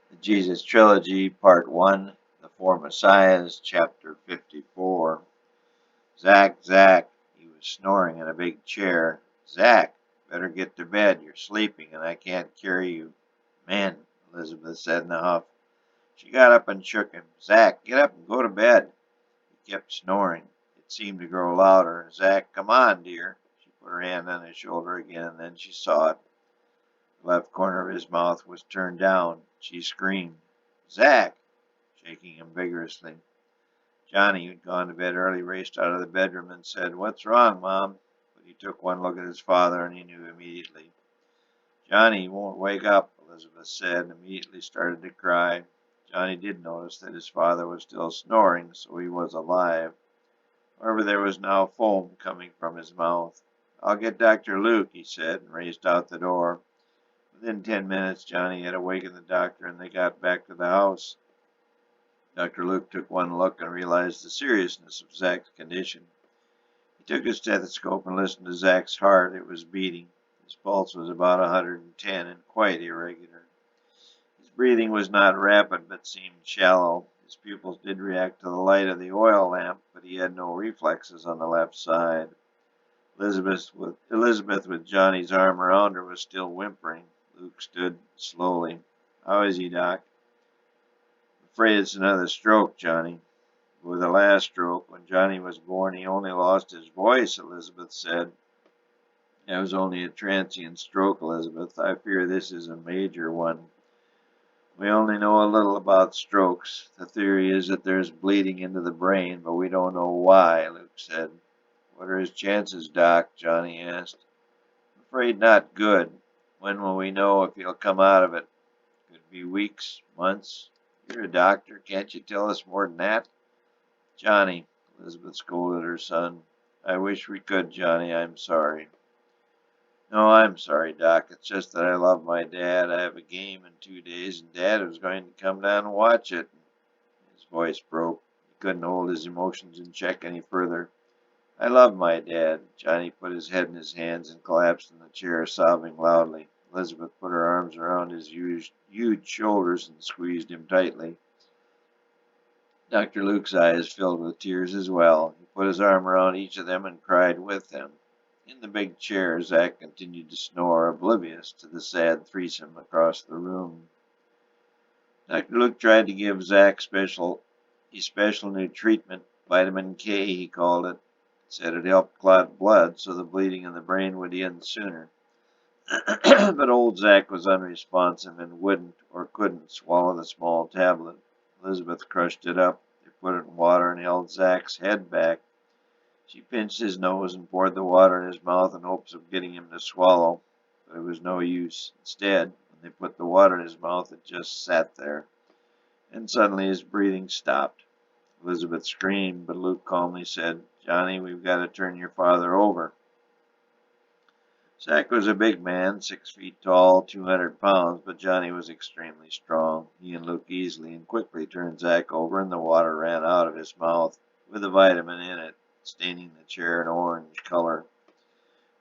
The Jesus Trilogy, Part 1, The Four Messiahs, Chapter 54. Zack, Zack, he was snoring in a big chair. Zack, better get to bed. You're sleeping and I can't carry you. Man, Elizabeth said in a huff. She got up and shook him. Zack, get up and go to bed. He kept snoring. It seemed to grow louder. Zack, come on, dear. She put her hand on his shoulder again, and then she saw it. The left corner of his mouth was turned down. She screamed. Zack! Shaking him vigorously. Johnny, who'd gone to bed early, raced out of the bedroom and said, What's wrong, Mom? But he took one look at his father and he knew immediately. Johnny won't wake up, Elizabeth said, and immediately started to cry. Johnny did notice that his father was still snoring, so he was alive. However, there was now foam coming from his mouth. I'll get Dr. Luke, he said, and raced out the door. Within 10 minutes, Johnny had awakened the doctor, and they got back to the house. Dr. Luke took one look and realized the seriousness of Zack's condition. He took his stethoscope and listened to Zack's heart. It was beating. His pulse was about 110 and quite irregular. His breathing was not rapid, but seemed shallow. His pupils did react to the light of the oil lamp, but he had no reflexes on the left side. Elizabeth, with Johnny's arm around her, was still whimpering. Luke stood slowly. How is he, Doc? I'm afraid it's another stroke, Johnny. With the last stroke, when Johnny was born, he only lost his voice, Elizabeth said. It was only a transient stroke, Elizabeth. I fear this is a major one. We only know a little about strokes. The theory is that there's bleeding into the brain, but we don't know why, Luke said. What are his chances, Doc? Johnny asked. I'm afraid not good. When will we know if he'll come out of it? Could be weeks, months. You're a doctor. Can't you tell us more than that? Johnny, Elizabeth scolded her son. I wish we could, Johnny. I'm sorry. No, I'm sorry, Doc. It's just that I love my dad. I have a game in 2 days, and Dad was going to come down and watch it. His voice broke. He couldn't hold his emotions in check any further. I love my dad. Johnny put his head in his hands and collapsed in the chair, sobbing loudly. Elizabeth put her arms around his huge shoulders and squeezed him tightly. Dr. Luke's eyes filled with tears as well. He put his arm around each of them and cried with them. In the big chair, Zack continued to snore, oblivious to the sad threesome across the room. Dr. Luke tried to give Zack special new treatment, vitamin K, he called it. Said it helped clot blood so the bleeding in the brain would end sooner. But old Zack was unresponsive and wouldn't or couldn't swallow the small tablet. Elizabeth crushed it up. They put it in water and held Zack's head back. She pinched his nose and poured the water in his mouth in hopes of getting him to swallow, but it was no use. Instead, when they put the water in his mouth, it just sat there. And suddenly his breathing stopped. Elizabeth screamed, but Luke calmly said, Johnny, we've got to turn your father over. Zack was a big man, 6 feet tall, 200 pounds, but Johnny was extremely strong. He and Luke easily and quickly turned Zack over, and the water ran out of his mouth with a vitamin in it, staining the chair an orange color.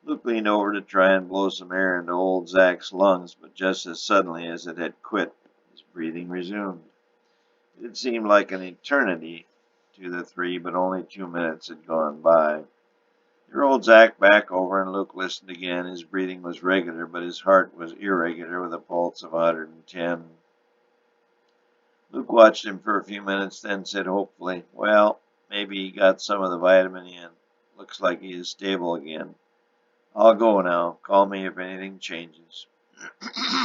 Luke leaned over to try and blow some air into old Zack's lungs, but just as suddenly as it had quit, his breathing resumed. It seemed like an eternity to the three, but only 2 minutes had gone by. They rolled Zack back over, and Luke listened again. His breathing was regular, but his heart was irregular, with a pulse of 110. Luke watched him for a few minutes, then said hopefully, Well, maybe he got some of the vitamin in. Looks like he is stable again. I'll go now. Call me if anything changes.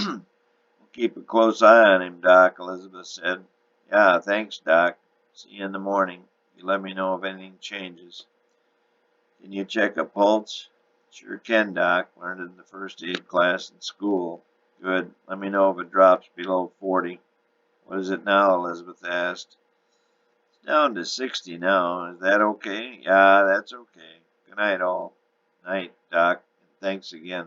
We'll keep a close eye on him, Doc, Elizabeth said. Yeah, thanks, Doc. See you in the morning. You let me know if anything changes. Can you check a pulse? Sure can, Doc. Learned it in the first aid class in school. Good. Let me know if it drops below 40. What is it now? Elizabeth asked. It's down to 60 now. Is that okay? Yeah, that's okay. Good night, all. Night, Doc. And thanks again.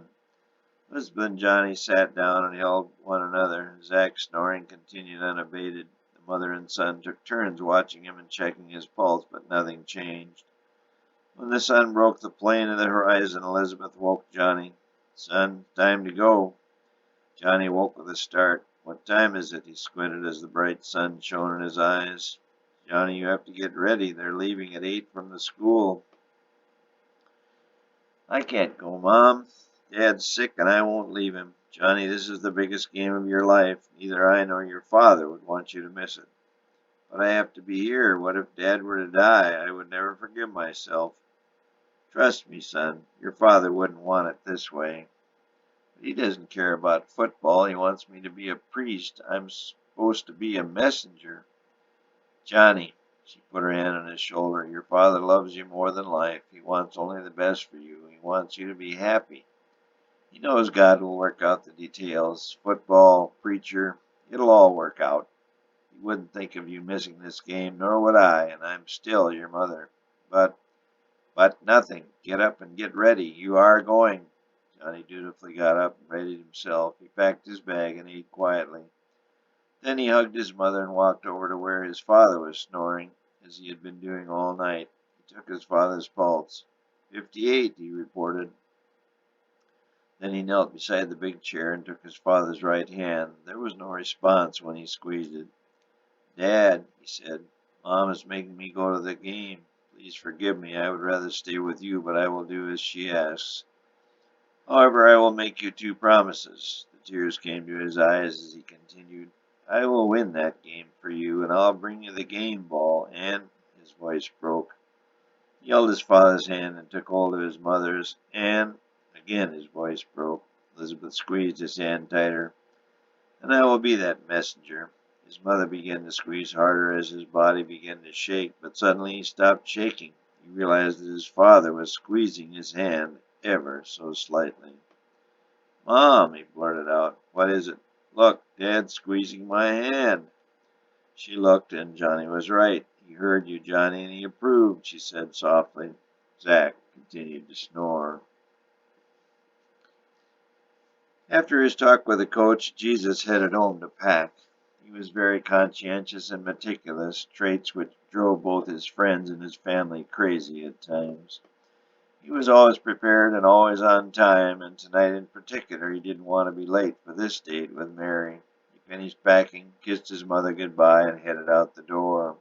Elizabeth and Johnny sat down and held one another. Zack snoring continued unabated. The mother and son took turns watching him and checking his pulse, but nothing changed. When the sun broke the plain of the horizon, Elizabeth woke Johnny. Son, time to go. Johnny woke with a start. What time is it? He squinted as the bright sun shone in his eyes. Johnny, you have to get ready. They're leaving at 8 from the school. I can't go, Mom. Dad's sick and I won't leave him. Johnny, this is the biggest game of your life. Neither I nor your father would want you to miss it. But I have to be here. What if Dad were to die? I would never forgive myself. Trust me, son. Your father wouldn't want it this way. But he doesn't care about football. He wants me to be a priest. I'm supposed to be a messenger. Johnny, she put her hand on his shoulder, your father loves you more than life. He wants only the best for you. He wants you to be happy. He knows God will work out the details. Football, preacher, it'll all work out. He wouldn't think of you missing this game, nor would I, and I'm still your mother. But nothing. Get up and get ready. You are going. Johnny dutifully got up and readied himself. He packed his bag and ate quietly. Then he hugged his mother and walked over to where his father was snoring, as he had been doing all night. He took his father's pulse. 58, he reported. Then he knelt beside the big chair and took his father's right hand. There was no response when he squeezed it. Dad, he said, Mom is making me go to the game. Please forgive me. I would rather stay with you, but I will do as she asks. However, I will make you 2 promises. The tears came to his eyes as he continued. I will win that game for you, and I'll bring you the game ball. And his voice broke. He held his father's hand and took hold of his mother's, and again his voice broke. Elizabeth squeezed his hand tighter. And I will be that messenger. His mother began to squeeze harder as his body began to shake, but suddenly he stopped shaking. He realized that his father was squeezing his hand ever so slightly. Mom, he blurted out, what is it? Look, Dad's squeezing my hand. She looked, and Johnny was right. He heard you, Johnny, and he approved, she said softly. Zach continued to snore. After his talk with the coach, Jesus headed home to pack. He was very conscientious and meticulous, traits which drove both his friends and his family crazy at times. He was always prepared and always on time, and tonight in particular he didn't want to be late for this date with Mary. He finished packing, kissed his mother goodbye, and headed out the door.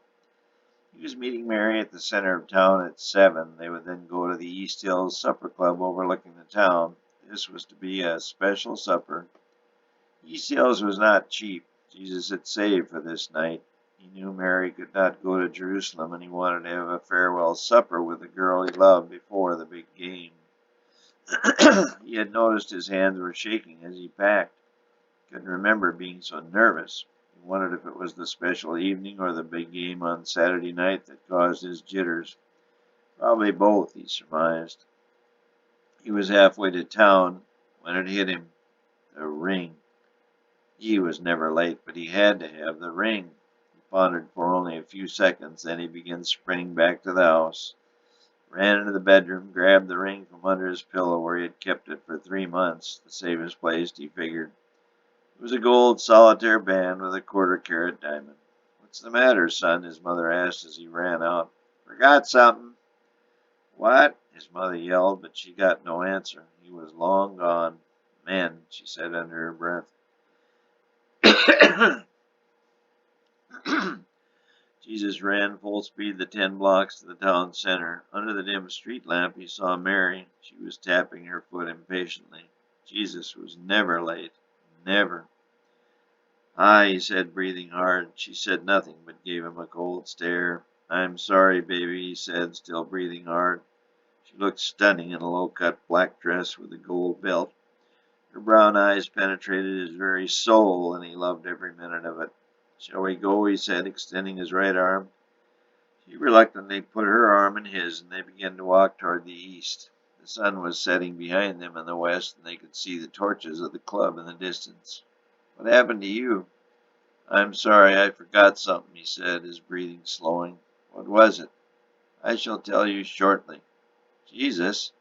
He was meeting Mary at the center of town at 7. They would then go to the East Hills Supper Club overlooking the town. This was to be a special supper. East Hills was not cheap. Jesus had saved for this night. He knew Mary could not go to Jerusalem, and he wanted to have a farewell supper with the girl he loved before the big game. He had noticed his hands were shaking as he packed. Couldn't remember being so nervous. He wondered if it was the special evening or the big game on Saturday night that caused his jitters. Probably both, he surmised. He was halfway to town when it hit him. The ring. He was never late, but he had to have the ring. He pondered for only a few seconds, then he began sprinting back to the house. Ran into the bedroom, grabbed the ring from under his pillow where he had kept it for 3 months. The safest place, he figured. It was a gold solitaire band with a quarter-carat diamond. What's the matter, son? His mother asked as he ran out. Forgot something. What? His mother yelled, but she got no answer. He was long gone. Men, she said under her breath. Jesus ran full speed the 10 blocks to the town center. Under the dim street lamp he saw Mary. She was tapping her foot impatiently. Jesus was never late. Never. Hi, he said, breathing hard. She said nothing, but gave him a cold stare. I'm sorry, baby, he said, still breathing hard. She looked stunning in a low-cut black dress with a gold belt. Her brown eyes penetrated his very soul, and he loved every minute of it. Shall we go, he said, extending his right arm. She reluctantly put her arm in his, and they began to walk toward the east. The sun was setting behind them in the west, and they could see the torches of the club in the distance. What happened to you? I'm sorry, I forgot something, he said, his breathing slowing. What was it? I shall tell you shortly. Jesus,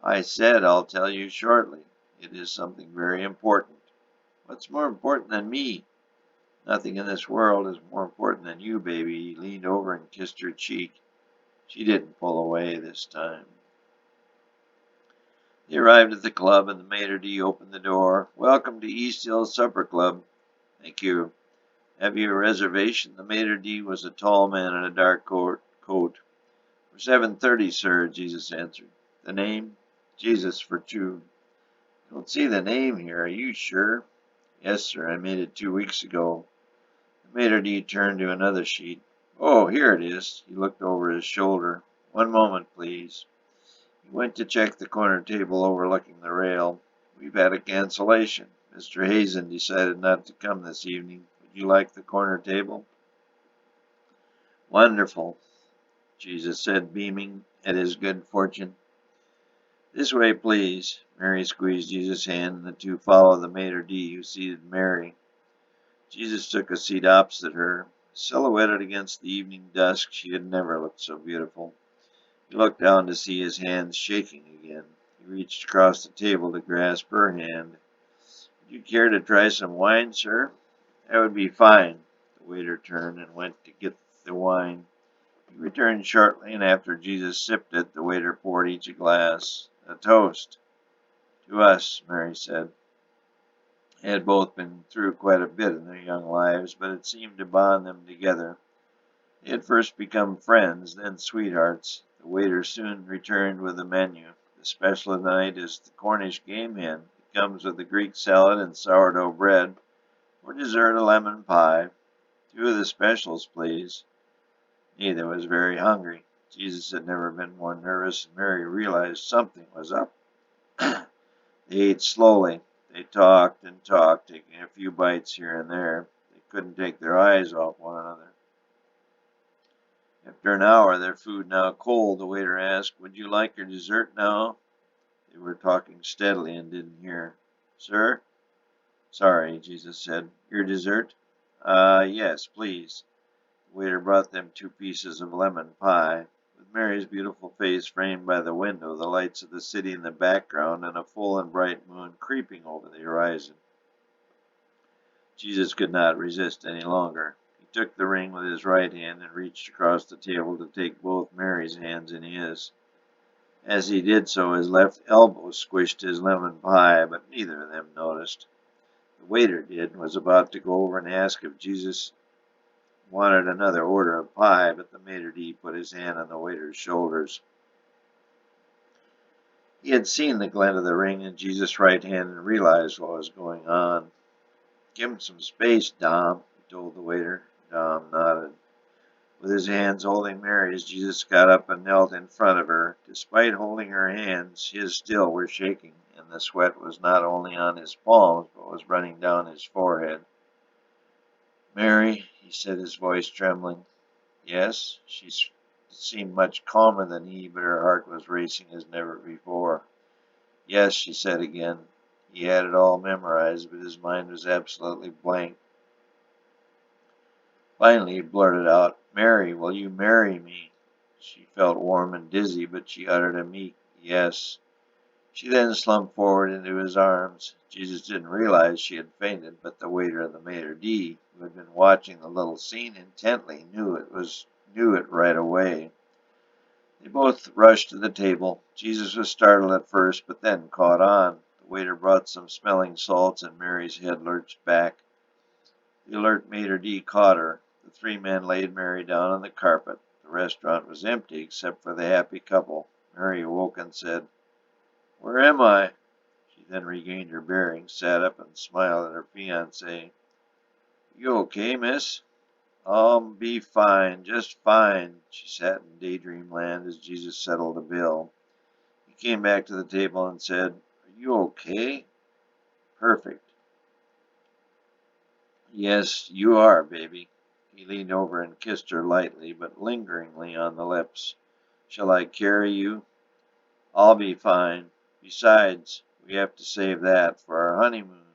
I said I'll tell you shortly. It is something very important. What's more important than me? Nothing in this world is more important than you, baby. He leaned over and kissed her cheek. She didn't pull away this time. They arrived at the club, and the maitre d' opened the door. Welcome to East Hills Supper Club. Thank you. Have you a reservation? The maitre d' was a tall man in a dark coat. For 7:30, sir, Jesus answered. The name? Jesus for two. Don't see the name here. Are you sure? Yes, sir. I made it 2 weeks ago. The maitre d' turned to another sheet. Oh, here it is. He looked over his shoulder. One moment, please. He went to check the corner table overlooking the rail. We've had a cancellation. Mr. Hazen decided not to come this evening. Would you like the corner table? Wonderful, Jesus said, beaming at his good fortune. This way, please. Mary squeezed Jesus' hand, and the two followed the maitre d', who seated Mary. Jesus took a seat opposite her. Silhouetted against the evening dusk, she had never looked so beautiful. He looked down to see his hands shaking again. He reached across the table to grasp her hand. Would you care to try some wine, sir? That would be fine. The waiter turned and went to get the wine. He returned shortly, and after Jesus sipped it, the waiter poured each a glass. A toast. To us, Mary said. They had both been through quite a bit in their young lives, but it seemed to bond them together. They had first become friends, then sweethearts. The waiter soon returned with the menu. The special of the night is the Cornish game hen. It comes with a Greek salad and sourdough bread. For dessert, a lemon pie. Two of the specials, please. Neither was very hungry. Jesus had never been more nervous, and Mary realized something was up. They ate slowly. They talked and talked, taking a few bites here and there. They couldn't take their eyes off one another. After an hour, their food now cold, the waiter asked, Would you like your dessert now? They were talking steadily and didn't hear. Sir? Sorry, Jesus said. Your dessert? Yes, please. The waiter brought them 2 pieces of lemon pie. With Mary's beautiful face framed by the window, the lights of the city in the background, and a full and bright moon creeping over the horizon, Jesus could not resist any longer. He took the ring with his right hand and reached across the table to take both Mary's hands in his. As he did so, his left elbow squished his lemon pie, but neither of them noticed. The waiter did, and was about to go over and ask if Jesus wanted another order of pie, but the maitre d' put his hand on the waiter's shoulders. He had seen the glint of the ring in Jesus' right hand and realized what was going on. Give him some space, Dom, he told the waiter. Dom nodded. With his hands holding Mary's, Jesus got up and knelt in front of her. Despite holding her hands, his still were shaking, and the sweat was not only on his palms, but was running down his forehead. Mary, he said, his voice trembling. Yes, she seemed much calmer than he, but her heart was racing as never before. Yes, she said again. He had it all memorized, but his mind was absolutely blank. Finally, he blurted out, Mary, will you marry me? She felt warm and dizzy, but she uttered a meek yes. She then slumped forward into his arms. Jesus didn't realize she had fainted, but the waiter and the maitre d', who had been watching the little scene intently, knew it right away. They both rushed to the table. Jesus was startled at first, but then caught on. The waiter brought some smelling salts, and Mary's head lurched back. The alert maitre d' caught her. The 3 men laid Mary down on the carpet. The restaurant was empty except for the happy couple. Mary awoke and said, Where am I? She then regained her bearings, sat up, and smiled at her fiancé. You okay, miss? I'll be fine, just fine. She sat in daydream land as Jesus settled the bill. He came back to the table and said, Are you okay? Perfect. Yes, you are, baby. He leaned over and kissed her lightly, but lingeringly on the lips. Shall I carry you? I'll be fine. Besides, we have to save that for our honeymoon.